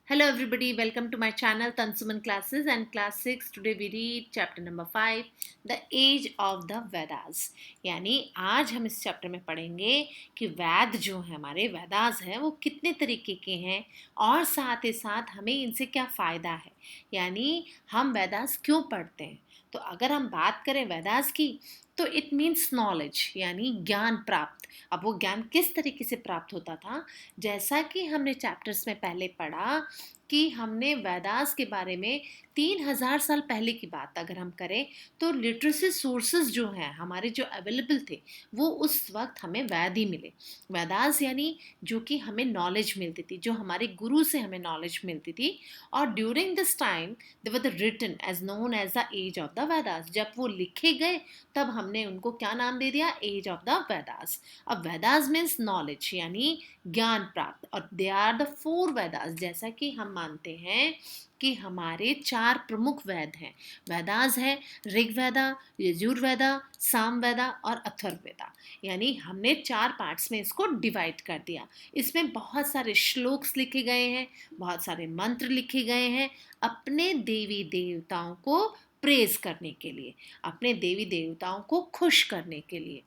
Hello everybody, welcome to my channel Tansuman Classes and Class 6. Today we read chapter number 5, The Age of the Vedas. यानी आज हम इस chapter में पढ़ेंगे कि वेद जो है हमारे वेदास हैं वो कितने तरीके के हैं और साथ ही साथ हमें इनसे क्या फ़ायदा है, यानी हम वेदास क्यों पढ़ते हैं। तो अगर हम बात करें वेदास की तो इट मीन्स नॉलेज यानी ज्ञान प्राप्त। अब वो ज्ञान किस तरीके से प्राप्त होता था, जैसा कि हमने चैप्टर्स में पहले पढ़ा कि हमने वेदास के बारे में 3000 साल पहले की बात अगर हम करें तो लिटरेसी सोर्सेज जो हैं हमारे जो अवेलेबल थे वो उस वक्त हमें वैद ही मिले। वेदास यानी जो कि हमें नॉलेज मिलती थी, जो हमारे गुरु से हमें नॉलेज मिलती थी। और during this time they were the written age known as the age of the Vedas. जब वो लिखे गए तब हमने उनको क्या नाम दे दिया, एज ऑफ द वेदास। अब वेदास मीन्स नॉलेज यानी ज्ञान प्राप्त, और दे आर द 4 वेदास। जैसा कि हम मानते हैं कि हमारे 4 प्रमुख वेद हैं। वेदास है ऋग्वेदा, यजुर्वेदा, सामवेदा और अथर्ववेदा। यानी हमने 4 पार्ट्स में इसको डिवाइड कर दिया। इसमें बहुत सारे श्लोक्स लिखे गए हैं, बहुत सारे मंत्र लिखे गए हैं अपने देवी देवताओं को प्रेज करने के लिए, अपने देवी देवताओं को खुश करने के लिए।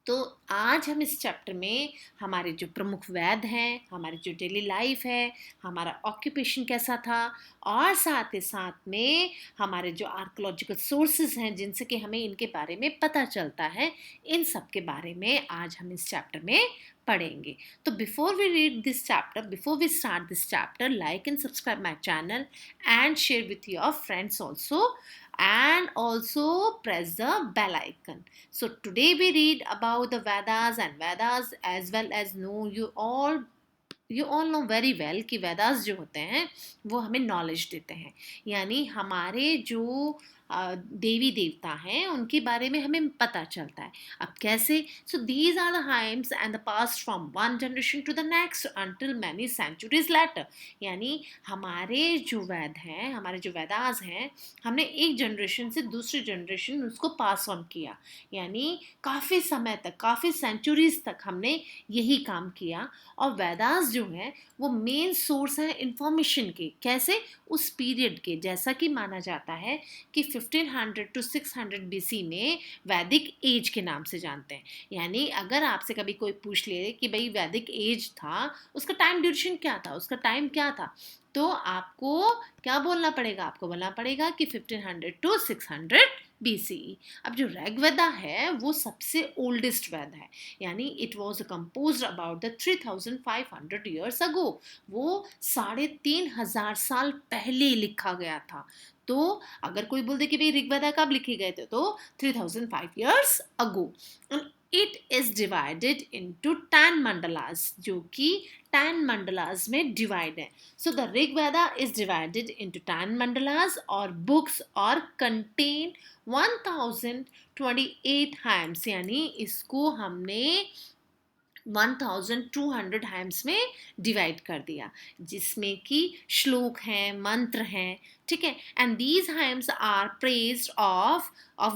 तो आज हम इस चैप्टर में हमारे जो प्रमुख वेद हैं, हमारी जो डेली लाइफ है, हमारा ऑक्यूपेशन कैसा था, और साथ ही साथ में हमारे जो आर्कोलॉजिकल सोर्सेज हैं जिनसे कि हमें इनके बारे में पता चलता है, इन सब के बारे में आज हम इस चैप्टर में पढ़ेंगे। तो before we read this chapter, before we start this chapter, like and subscribe my channel and share with your friends also, and also press the bell icon. So today we read about the Vedas, and Vedas as well as know you all know very well कि वेदास जो होते हैं वो हमें knowledge देते हैं, यानी हमारे जो देवी देवता हैं उनके बारे में हमें पता चलता है। अब कैसे? So these are the hymns and the passed from one generation to the next until many centuries later. यानी हमारे जो वेद हैं, हमारे जो वेदास हैं, हमने एक जनरेशन से दूसरी जनरेशन उसको पास ऑन किया, यानी काफ़ी समय तक, काफ़ी सेंचुरीज तक हमने यही काम किया। और वेदास जो है वो मेन सोर्स है इंफॉर्मेशन के। कैसे? उस पीरियड के, जैसा कि माना जाता है कि 1500 टू 600 बीसी में वैदिक एज के नाम से जानते हैं। यानी अगर आपसे कभी कोई पूछ ले कि भाई वैदिक एज था, उसका टाइम ड्यूरेशन क्या था, उसका टाइम क्या था, तो आपको क्या बोलना पड़ेगा? आपको बोलना पड़ेगा कि 1500 टू 600 BCE। अब जो ऋग्वेदा है वो सबसे ओल्डेस्ट वेद है, यानी it was compose about the 3500 years ago. वो 3500 साल पहले लिखा गया था। तो अगर कोई बोल दे कि भाई ऋग्वेदा कब लिखे गए थे, तो 3005 years ago. It is divided into 10 मंडलास, जो कि 10 मंडलास में डिवाइड है। So the Rigveda is divided into 10 मंडलास और बुक्स और कंटेन 1028 हैम्स, यानी इसको हमने 1200 हैम्स में डिवाइड कर दिया, जिसमें कि श्लोक हैं, मंत्र हैं, ठीक है। And these hymns are praised of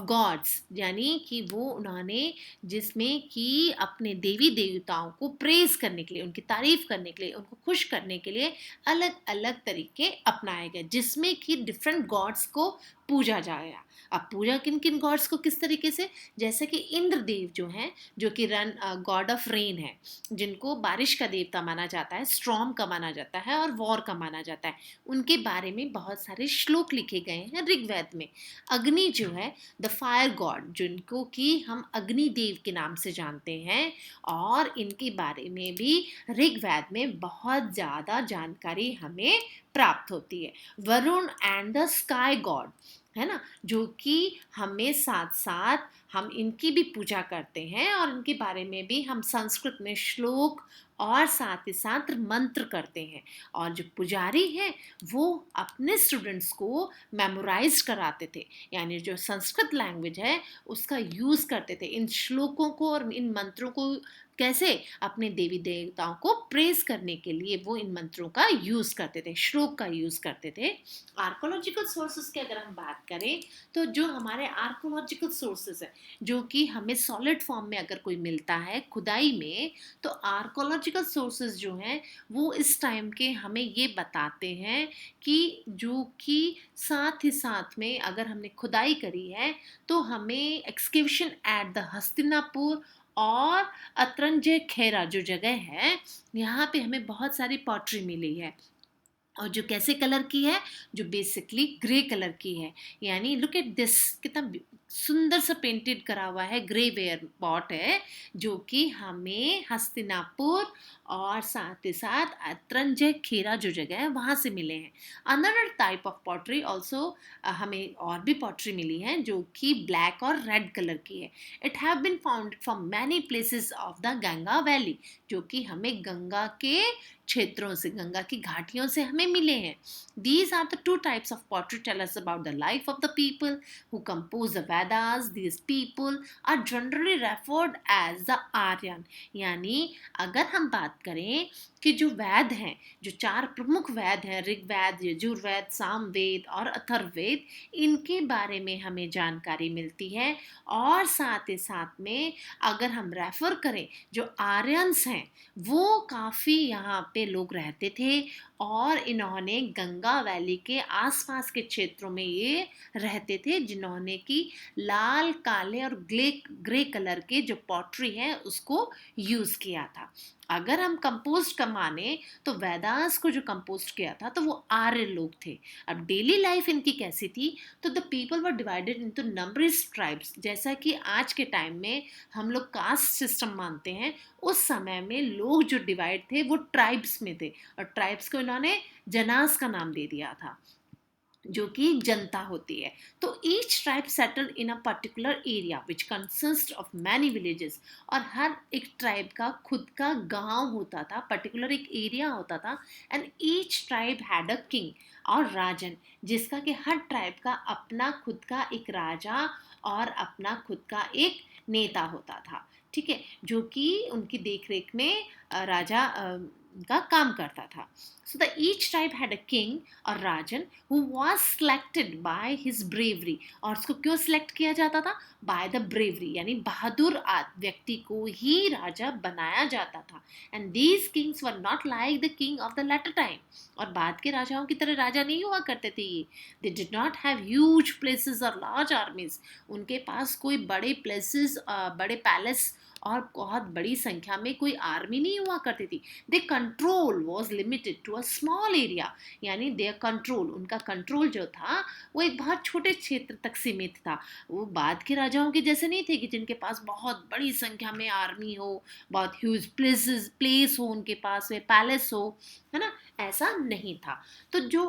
gods, यानी कि वो उन्होंने जिसमें कि अपने देवी देवताओं को प्रेज करने के लिए, उनकी तारीफ करने के लिए, उनको खुश करने के लिए अलग अलग तरीके अपनाए गए, जिसमें कि डिफरेंट गॉड्स को पूजा जाएगा। अब पूजा किन किन गॉड्स को किस तरीके से? जैसे कि इंद्रदेव जो हैं, जो कि गॉड ऑफ रेन है, जिनको बारिश का देवता माना जाता है, स्ट्रॉम का माना जाता है और वॉर का माना जाता है, उनके बारे में बहुत सारे श्लोक लिखे गए हैं ऋग्वेद में। अग्नि जो है द फायर गॉड, जिनको कि हम अग्निदेव के नाम से जानते हैं, और इनके बारे में भी ऋग्वेद में बहुत ज़्यादा जानकारी हमें प्राप्त होती है। Varun and the sky God है ना, जो कि हमें साथ साथ हम इनकी भी पूजा करते हैं, और इनके बारे में भी हम संस्कृत में श्लोक और साथ ही साथ मंत्र करते हैं। और जो पुजारी हैं वो अपने स्टूडेंट्स को मेमोराइज कराते थे, यानी जो संस्कृत लैंग्वेज है उसका यूज़ करते थे, इन श्लोकों को और इन मंत्रों को कैसे? अपने देवी देवताओं को प्रेज करने के लिए वो इन मंत्रों का यूज करते थे, श्लोक का यूज करते थे। आर्कोलॉजिकल सोर्सेस की अगर हम बात करें तो जो हमारे आर्कोलॉजिकल सोर्सेस है, जो कि हमें सॉलिड फॉर्म में अगर कोई मिलता है खुदाई में, तो आर्कोलॉजिकल सोर्सेस जो हैं वो इस टाइम के हमें ये बताते हैं कि जो कि साथ ही साथ में अगर हमने खुदाई करी है तो हमें एक्सकेवेशन एट द हस्तिनापुर और अतरंजे खेरा जो जगह है, यहाँ पे हमें बहुत सारी पॉटरी मिली है, और जो कैसे कलर की है, जो बेसिकली ग्रे कलर की है। यानी लुक एट दिस, कितना सुंदर सा पेंटेड करा हुआ है, ग्रे वेयर पॉट है, जो कि हमें हस्तिनापुर और साथ ही साथ अतरंजय खेरा जो जगह है वहाँ से मिले हैं। Another type of pottery also, हमें और भी पॉटरी मिली है जो कि ब्लैक और रेड कलर की है। It have been found from many places of the Ganga valley, जो कि हमें गंगा के क्षेत्रों से, गंगा की घाटियों से हमें मिले हैं। These are the two types of pottery tell us about the life of the people who compose the Vedas. These people are generally referred as the Aryan. यानी अगर हम बात करें कि जो वेद हैं, जो 4 प्रमुख वेद हैं, ऋग्वेद, यजुर्वेद, सामवेद और अथर्ववेद, इनके बारे में हमें जानकारी मिलती है। और साथ ही साथ में अगर हम रेफर करें, जो आर्यंस हैं वो काफ़ी यहाँ पे लोग रहते थे, और इन्होंने गंगा वैली के आसपास के क्षेत्रों में ये रहते थे, जिन्होंने कि लाल, काले और ग्रे कलर के जो पॉटरी है उसको यूज़ किया था। अगर हम कंपोस्ट का माने तो वेदास को जो कंपोस्ट किया था तो वो आर्य लोग थे। अब डेली लाइफ इनकी कैसी थी, तो the people were divided into numbers tribes. जैसा कि आज के टाइम में हम लोग कास्ट सिस्टम मानते हैं, उस समय में लोग जो डिवाइड थे वो ट्राइब्स में थे, और ट्राइब्स को इन्होंने जनास का नाम दे दिया था, जो कि जनता होती है। तो each tribe settled in a particular area which consist of many villages, और हर एक ट्राइब का खुद का गांव होता था, पर्टिकुलर एक एरिया होता था। And each tribe had a king और राजन, जिसका कि हर ट्राइब का अपना खुद का एक राजा और अपना खुद का एक नेता होता था, ठीक है, जो कि उनकी देखरेख में राजा का काम करता था। So the each tribe had a king और rajan who was selected by his bravery, और उसको क्यों सिलेक्ट किया जाता था? बाय द ब्रेवरी, यानी बहादुर व्यक्ति को ही राजा बनाया जाता था। And these Kings were not like the king of the later time, और बाद के राजाओं की तरह राजा नहीं हुआ करते थे ये। They did not have huge places और लार्ज आर्मीज, उनके पास कोई बड़े प्लेसेस, बड़े पैलेस और बहुत बड़ी संख्या में कोई आर्मी नहीं हुआ करती थी। They control was limited to a small area, यानी देयर कंट्रोल, उनका कंट्रोल जो था वो एक बहुत छोटे क्षेत्र तक सीमित था। वो बाद के राजाओं के जैसे नहीं थे कि जिनके पास बहुत बड़ी संख्या में आर्मी हो, बहुत ह्यूज प्लेस हो उनके पास, वे पैलेस हो, है ना, ऐसा नहीं था। तो जो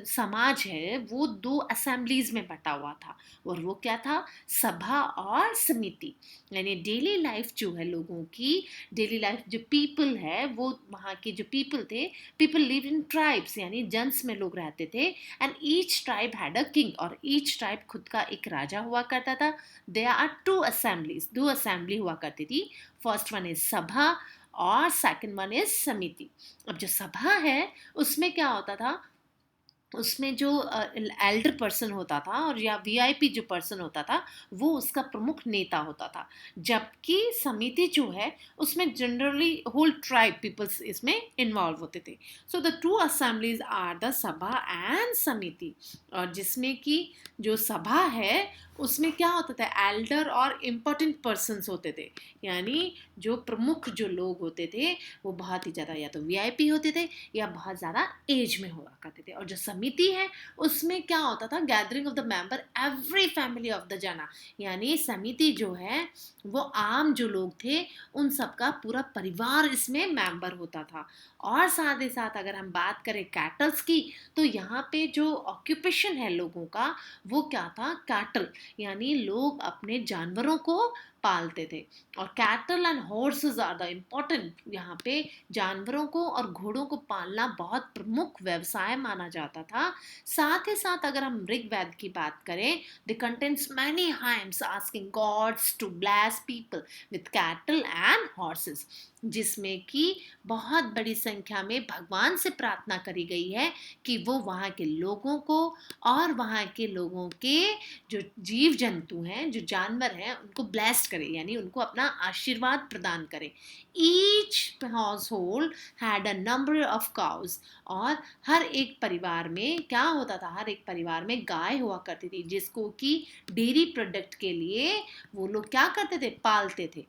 समाज है वो 2 असेंबलीज में बटा हुआ था, और वो क्या था? सभा और समिति। यानी डेली लाइफ जो है लोगों की, डेली लाइफ जो पीपल है, वो वहाँ के जो पीपल थे, पीपल लिव इन ट्राइब्स, यानी जन्स में लोग रहते थे। And each tribe had a king, और ईच ट्राइब खुद का एक राजा हुआ करता था। देयर आर 2 असेंबलीज, 2 असेंबली हुआ करती थी। फर्स्ट वन इज सभा और सेकंड वन इज समिति। अब जो सभा है उसमें क्या होता था, उसमें जो एल्डर पर्सन होता था और या वीआईपी जो पर्सन होता था वो उसका प्रमुख नेता होता था। जबकि समिति जो है उसमें जनरली होल ट्राइब पीपल्स इसमें इन्वॉल्व होते थे। So the 2 assemblies are the sabha and samiti, और जिसमें कि जो सभा है उसमें क्या होता था, एल्डर और इम्पोर्टेंट पर्सन्स होते थे, यानी जो प्रमुख जो लोग होते थे वो बहुत ही ज़्यादा या तो वीआईपी होते थे या बहुत ज़्यादा एज में हुआ करते थे। और जो समिति है उसमें क्या होता था, gathering of the member every family of the जना, यानी समिति जो है वो आम जो लोग थे उन सबका पूरा परिवार इसमें मेंबर होता था। और साथ ही साथ अगर हम बात करें कैटल्स की, तो यहाँ पे जो ऑक्यूपेशन है लोगों का वो क्या था, कैटल, यानी लोग अपने जानवरों को पालते थे। और cattle and horses are the important, यहाँ पे जानवरों को और घोड़ों को पालना बहुत प्रमुख व्यवसाय माना जाता था। साथ ही साथ अगर हम ऋग्वेद की बात करें, the contents many hymns asking gods to bless people with cattle and horses, जिसमें कि बहुत बड़ी संख्या में भगवान से प्रार्थना करी गई है कि वो वहाँ के लोगों को और वहाँ के लोगों के जो जीव जंतु हैं, जो जानवर हैं, उनको ब्लेस्ड करे, यानी उनको अपना आशीर्वाद प्रदान करे। Each house hold had a number of cows, और हर एक परिवार में क्या होता था, हर एक परिवार में गाय हुआ करती थी, जिसको कि डेयरी प्रोडक्ट के लिए वो लोग क्या करते थे, पालते थे।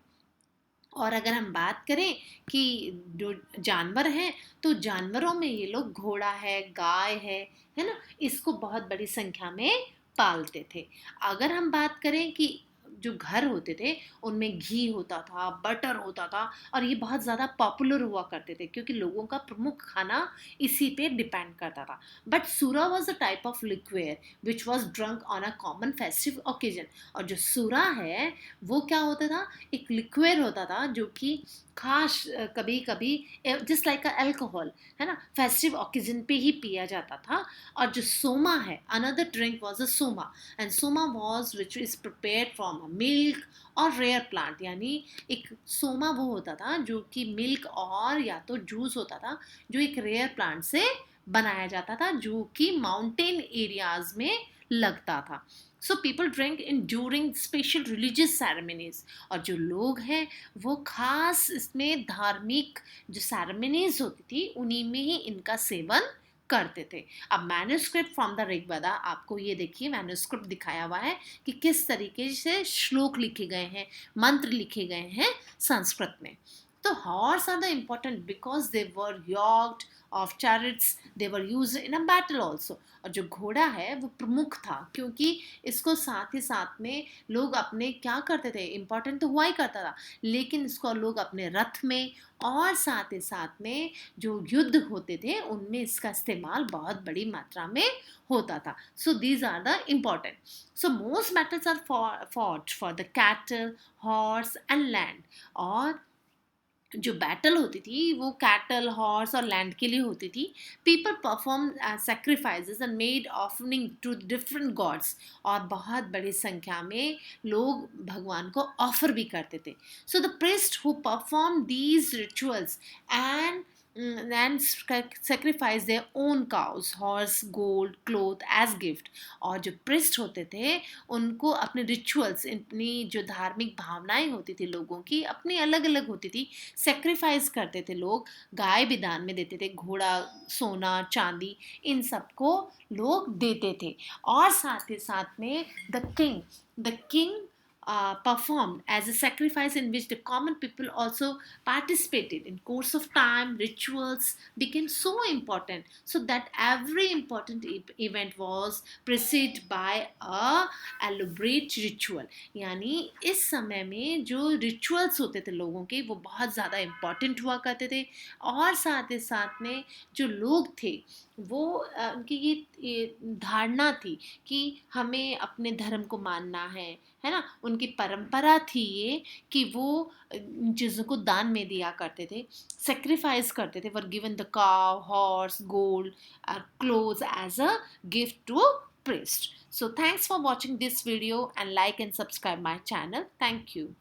और अगर हम बात करें कि जो जानवर हैं, तो जानवरों में ये लोग घोड़ा है, गाय है ना, इसको बहुत बड़ी संख्या में पालते थे। अगर हम बात करें कि जो घर होते थे उनमें घी होता था, बटर होता था, और ये बहुत ज़्यादा पॉपुलर हुआ करते थे क्योंकि लोगों का प्रमुख खाना इसी पे डिपेंड करता था। But sura was a type of liquor which was drunk on a common festive occasion. और जो सूरा है वो क्या होता था, एक लिक्विड होता था जो कि खास कभी कभी जस्ट लाइक अ अल्कोहल, है ना, फेस्टिव ओकेजन पे ही पिया जाता था। और जो सोमा है, another drink was a Soma, and Soma was which is prepared from a milk और रेयर प्लांट, यानी एक सोमा वो होता था जो कि मिल्क और या तो जूस होता था जो एक रेयर प्लांट से बनाया जाता था, जो कि माउंटेन एरियाज में लगता था। So people drink in during special religious ceremonies. और जो लोग हैं वो खास इसमें धार्मिक जो सेरेमनीज होती थी उन्हीं में ही इनका सेवन करते थे। अब मैन्युस्क्रिप्ट फ्रॉम द ऋग्वेदा, आपको ये देखिए मैन्युस्क्रिप्ट दिखाया हुआ है कि किस तरीके से श्लोक लिखे गए हैं, मंत्र लिखे गए हैं संस्कृत में। तो horse are the important because they were yoked of chariots, they were used in a battle also. और जो घोड़ा है वो प्रमुख था क्योंकि इसको साथ ही साथ में लोग अपने क्या करते थे, इम्पोर्टेंट तो हुआ ही करता था, लेकिन इसको लोग अपने रथ में और साथ ही साथ में जो युद्ध होते थे उनमें इसका इस्तेमाल बहुत बड़ी मात्रा में होता था। So these are the important. So most battles are fought for the cattle, horse and land. और जो बैटल होती थी वो कैटल, हॉर्स और लैंड के लिए होती थी। People perform sacrifices and made offering to different gods, और बहुत बड़ी संख्या में लोग भगवान को ऑफर भी करते थे। So the priest who perform these rituals and and sacrifice their own cows, horse, gold, cloth as gift। और जो प्रिस्ट होते थे उनको अपने रिचुअल्स, अपनी जो धार्मिक भावनाएं होती थी लोगों की अपनी अलग अलग होती थी, सेक्रीफाइस करते थे लोग, गाय भी दान में देते थे, घोड़ा, सोना, चांदी, इन सबको लोग देते थे। और साथ ही साथ में the king performed as a sacrifice in which the common people also participated. In course of time, rituals became so important, so that every important event was preceded by a elaborate ritual। यानी इस समय में जो rituals होते थे लोगों के वो बहुत ज़्यादा इम्पॉर्टेंट हुआ करते थे। और साथ ही साथ में जो लोग थे वो उनकी ये धारणा थी कि हमें अपने धर्म को मानना है ना, उनकी परंपरा थी ये कि वो इन चीज़ों को दान में दिया करते थे, सेक्रीफाइस करते थे, were given the cow, horse, gold, clothes as a gift to priest. So thanks for watching this video and like and subscribe my channel. Thank you.